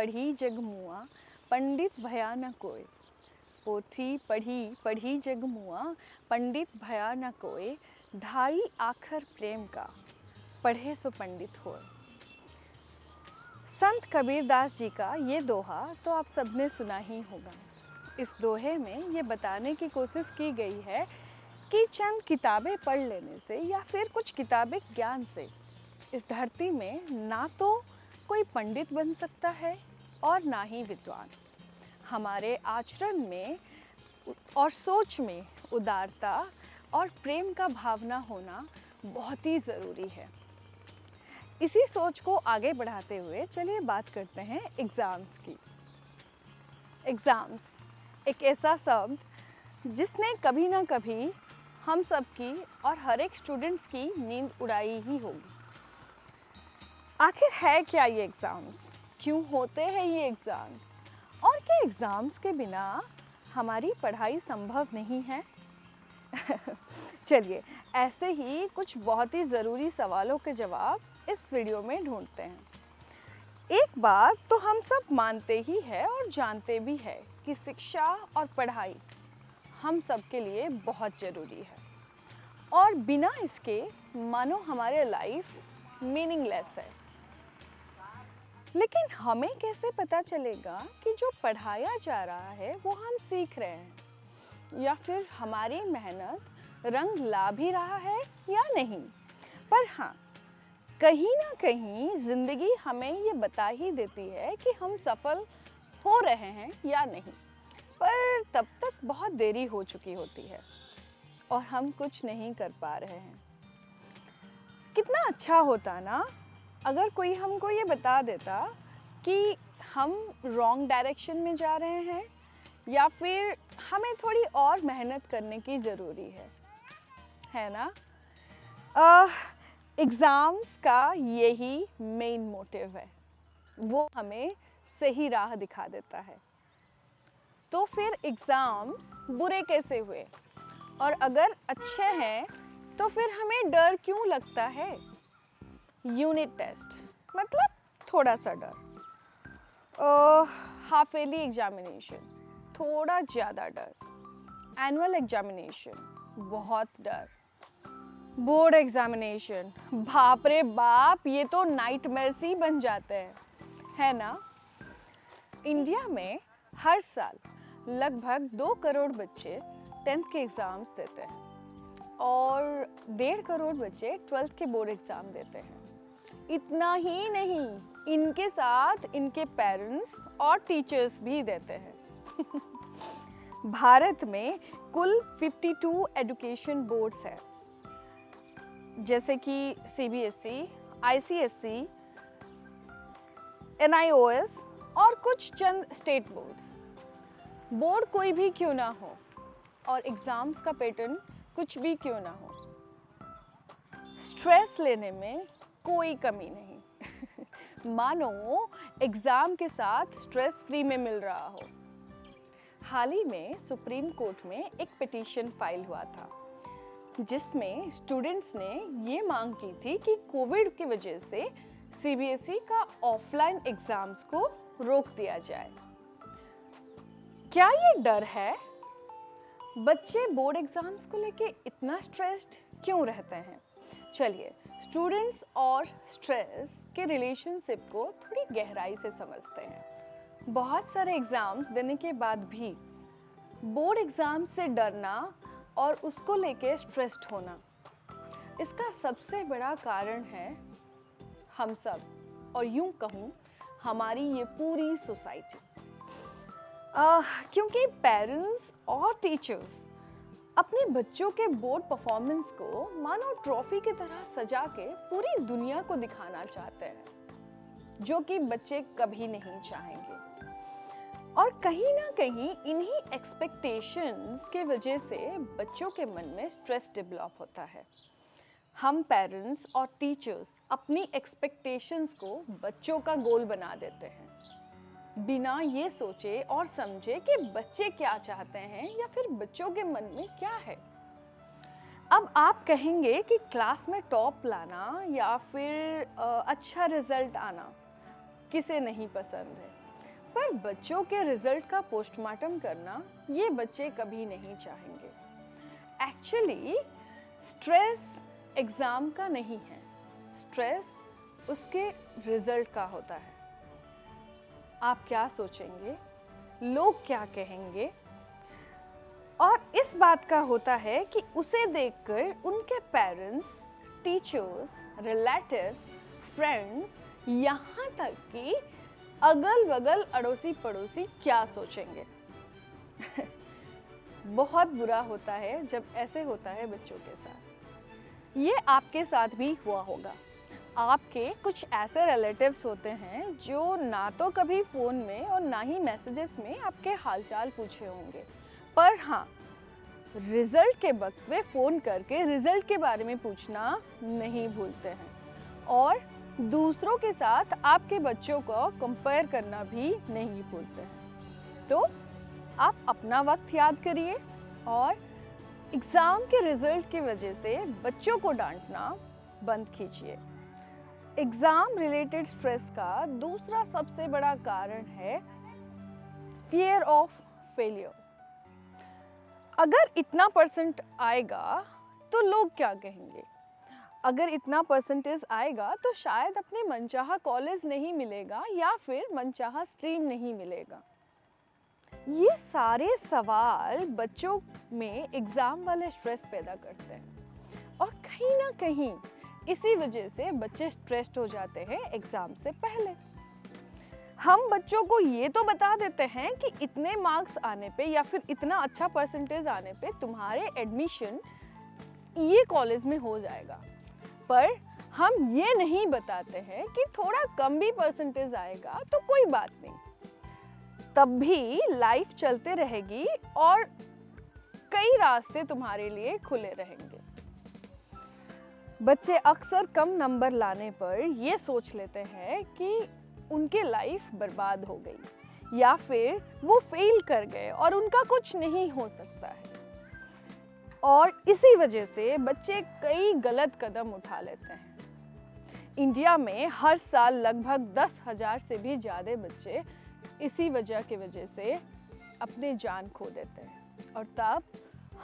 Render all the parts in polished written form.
पढ़ी जग मुआ, पंडित भया न कोय। पोथी पढ़ी पढ़ी जग मुआ, पंडित भया न कोय। ढाई आखर प्रेम का, पढ़े सो पंडित होय। संत कबीरदास जी का ये दोहा तो आप सबने सुना ही होगा। इस दोहे में ये बताने की कोशिश की गई है कि चंद किताबें पढ़ लेने से या फिर कुछ किताबें ज्ञान से इस धरती में ना तो कोई पंडित बन सकता है और ना ही विद्वान। हमारे आचरण में और सोच में उदारता और प्रेम का भावना होना बहुत ही ज़रूरी है। इसी सोच को आगे बढ़ाते हुए चलिए बात करते हैं एग्ज़ाम्स की। एग्ज़ाम्स एक ऐसा शब्द जिसने कभी ना कभी हम सब की और हर एक स्टूडेंट्स की नींद उड़ाई ही होगी। आखिर है क्या ये एग्ज़ाम्स, क्यों होते हैं ये एग्ज़ाम्स, और क्या एग्ज़ाम्स के बिना हमारी पढ़ाई संभव नहीं है? चलिए ऐसे ही कुछ बहुत ही ज़रूरी सवालों के जवाब इस वीडियो में ढूंढते हैं। एक बात तो हम सब मानते ही है और जानते भी है कि शिक्षा और पढ़ाई हम सब के लिए बहुत ज़रूरी है और बिना इसके मानो हमारे लाइफ मीनिंगलेस है। लेकिन हमें कैसे पता चलेगा कि जो पढ़ाया जा रहा है वो हम सीख रहे हैं या फिर हमारी मेहनत रंग ला भी रहा है या नहीं? पर हाँ, कहीं ना कहीं ज़िंदगी हमें ये बता ही देती है कि हम सफल हो रहे हैं या नहीं, पर तब तक बहुत देरी हो चुकी होती है और हम कुछ नहीं कर पा रहे हैं। कितना अच्छा होता ना अगर कोई हमको ये बता देता कि हम रॉन्ग डायरेक्शन में जा रहे हैं या फिर हमें थोड़ी और मेहनत करने की ज़रूरी है ना? एग्ज़ाम्स का यही मेन मोटिव है, वो हमें सही राह दिखा देता है। तो फिर एग्ज़ाम्स बुरे कैसे हुए, और अगर अच्छे हैं तो फिर हमें डर क्यों लगता है? यूनिट टेस्ट मतलब थोड़ा सा डर, हाफ ईयरली एग्जामिनेशन थोड़ा ज़्यादा डर, एनुअल एग्जामिनेशन बहुत डर, बोर्ड एग्जामिनेशन बाप रे बाप ये तो नाइटमेयर्स ही बन जाते हैं, है ना? इंडिया में हर साल लगभग 2 करोड़ बच्चे 10th के एग्ज़ाम्स देते हैं और 1.5 करोड़ बच्चे 12th के बोर्ड एग्ज़ाम देते हैं। इतना ही नहीं, इनके साथ इनके पेरेंट्स और टीचर्स भी देते हैं। भारत में कुल 52 एजुकेशन बोर्ड्स हैं, जैसे कि CBSE, ICSE, NIOS और कुछ चंद स्टेट बोर्ड्स। बोर्ड कोई भी क्यों ना हो और एग्ज़ाम्स का पैटर्न कुछ भी क्यों ना हो, स्ट्रेस लेने में कोई कमी नहीं। मानो एग्ज़ाम के साथ स्ट्रेस फ्री में मिल रहा हो। हाल ही में सुप्रीम कोर्ट में एक पिटीशन फाइल हुआ था जिसमें स्टूडेंट्स ने ये मांग की थी कि कोविड की वजह से CBSE का ऑफलाइन एग्ज़ाम्स को रोक दिया जाए। क्या ये डर है? बच्चे बोर्ड एग्ज़ाम्स को लेके इतना स्ट्रेस्ड क्यों रहते हैं? चलिए स्टूडेंट्स और स्ट्रेस के रिलेशनशिप को थोड़ी गहराई से समझते हैं। बहुत सारे एग्ज़ाम्स देने के बाद भी बोर्ड एग्ज़ाम से डरना और उसको लेके स्ट्रेस्ड होना, इसका सबसे बड़ा कारण है हम सब, और यूँ कहूँ हमारी ये पूरी सोसाइटी। क्योंकि पेरेंट्स और टीचर्स अपने बच्चों के बोर्ड परफॉर्मेंस को मानो ट्रॉफी की तरह सजा के पूरी दुनिया को दिखाना चाहते हैं, जो कि बच्चे कभी नहीं चाहेंगे। और कहीं ना कहीं इन्हीं एक्सपेक्टेशंस के वजह से बच्चों के मन में स्ट्रेस डेवलप होता है। हम पेरेंट्स और टीचर्स अपनी एक्सपेक्टेशंस को बच्चों का गोल बना देते हैं, बिना ये सोचे और समझे कि बच्चे क्या चाहते हैं या फिर बच्चों के मन में क्या है। अब आप कहेंगे कि क्लास में टॉप लाना या फिर अच्छा रिजल्ट आना किसे नहीं पसंद है, पर बच्चों के रिजल्ट का पोस्टमार्टम करना ये बच्चे कभी नहीं चाहेंगे। एक्चुअली स्ट्रेस एग्ज़ाम का नहीं है, स्ट्रेस उसके रिजल्ट का होता है। आप क्या सोचेंगे, लोग क्या कहेंगे, और इस बात का होता है कि उसे देखकर उनके पेरेंट्स, टीचर्स, रिलेटिव्स, फ्रेंड्स, यहाँ तक कि अगल बगल अड़ोसी पड़ोसी क्या सोचेंगे। बहुत बुरा होता है जब ऐसे होता है बच्चों के साथ। ये आपके साथ भी हुआ होगा। आपके कुछ ऐसे रिलेटिव्स होते हैं जो ना तो कभी फ़ोन में और ना ही मैसेजेस में आपके हालचाल पूछे होंगे, पर हाँ, रिजल्ट के वक्त वे फ़ोन करके रिजल्ट के बारे में पूछना नहीं भूलते हैं और दूसरों के साथ आपके बच्चों को कंपेयर करना भी नहीं भूलते हैं। तो आप अपना वक्त याद करिए और एग्ज़ाम के रिजल्ट की वजह से बच्चों को डांटना बंद कीजिए। एग्ज़ाम रिलेटेड स्ट्रेस का दूसरा सबसे बड़ा कारण है फियर ऑफ फेलियर। अगर इतना परसेंट आएगा तो लोग क्या कहेंगे, अगर इतना परसेंटेज आएगा तो शायद अपने मनचाहा कॉलेज नहीं मिलेगा या फिर मनचाहा स्ट्रीम नहीं मिलेगा। ये सारे सवाल बच्चों में एग्ज़ाम वाले स्ट्रेस पैदा करते हैं और कहीं ना कहीं इसी वजह से बच्चे स्ट्रेस्ड हो जाते हैं एग्ज़ाम से पहले। हम बच्चों को ये तो बता देते हैं कि इतने मार्क्स आने पे या फिर इतना अच्छा परसेंटेज आने पे तुम्हारे एडमिशन ये कॉलेज में हो जाएगा, पर हम ये नहीं बताते हैं कि थोड़ा कम भी परसेंटेज आएगा तो कोई बात नहीं, तब भी लाइफ चलते रहेगी और कई रास्ते तुम्हारे लिए खुले रहेंगे। बच्चे अक्सर कम नंबर लाने पर ये सोच लेते हैं कि उनकी लाइफ बर्बाद हो गई या फिर वो फेल कर गए और उनका कुछ नहीं हो सकता है, और इसी वजह से बच्चे कई गलत कदम उठा लेते हैं। इंडिया में हर साल लगभग 10,000 से भी ज़्यादा बच्चे इसी वजह से अपने जान खो देते हैं और तब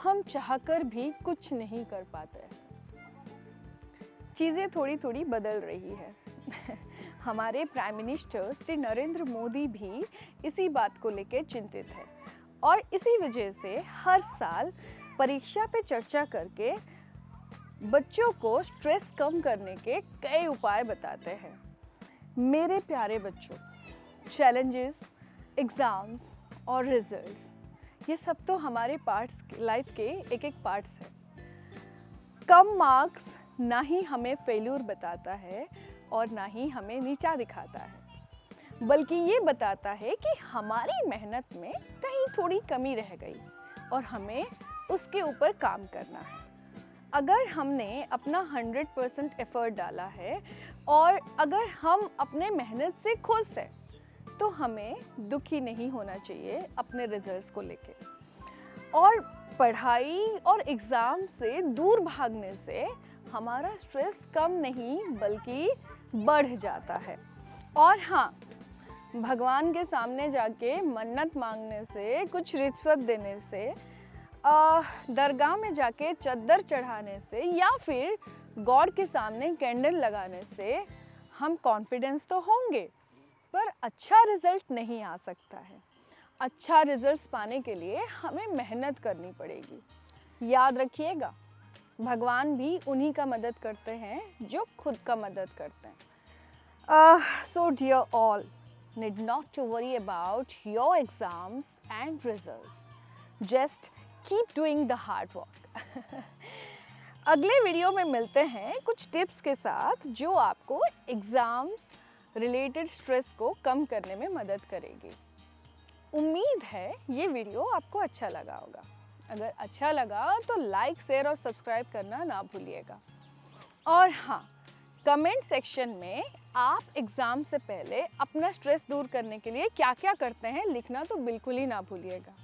हम चाहकर भी कुछ नहीं कर पाते। चीज़ें थोड़ी थोड़ी बदल रही है। हमारे प्राइम मिनिस्टर श्री नरेंद्र मोदी भी इसी बात को लेकर चिंतित है और इसी वजह से हर साल परीक्षा पे चर्चा करके बच्चों को स्ट्रेस कम करने के कई उपाय बताते हैं। मेरे प्यारे बच्चों, चैलेंजेस, एग्ज़ाम्स और रिजल्ट्स, ये सब तो हमारे पार्ट्स, लाइफ के एक एक पार्ट्स हैं। कम मार्क्स ना ही हमें फेल्यूर बताता है और ना ही हमें नीचा दिखाता है, बल्कि ये बताता है कि हमारी मेहनत में कहीं थोड़ी कमी रह गई और हमें उसके ऊपर काम करना है। अगर हमने अपना 100% एफर्ट डाला है और अगर हम अपने मेहनत से खुश हैं, तो हमें दुखी नहीं होना चाहिए अपने रिजल्ट्स को लेके। और पढ़ाई और एग्ज़ाम से दूर भागने से हमारा स्ट्रेस कम नहीं बल्कि बढ़ जाता है। और हाँ, भगवान के सामने जाके मन्नत मांगने से, कुछ रिश्वत देने से, दरगाह में जाके चद्दर चढ़ाने से या फिर गॉड के सामने कैंडल लगाने से हम कॉन्फिडेंस तो होंगे, पर अच्छा रिजल्ट नहीं आ सकता है। अच्छा रिजल्ट पाने के लिए हमें मेहनत करनी पड़ेगी। याद रखिएगा, भगवान भी उन्हीं का मदद करते हैं जो खुद का मदद करते हैं। So dear all, need not to worry about your exams and results. Just keep doing the hard work. अगले वीडियो में मिलते हैं कुछ टिप्स के साथ जो आपको एग्ज़ाम्स रिलेटेड स्ट्रेस को कम करने में मदद करेगी। उम्मीद है ये वीडियो आपको अच्छा लगा होगा। अगर अच्छा लगा तो लाइक, शेयर और सब्सक्राइब करना ना भूलिएगा। और हाँ, कमेंट सेक्शन में आप एग्ज़ाम से पहले अपना स्ट्रेस दूर करने के लिए क्या क्या करते हैं लिखना तो बिल्कुल ही ना भूलिएगा।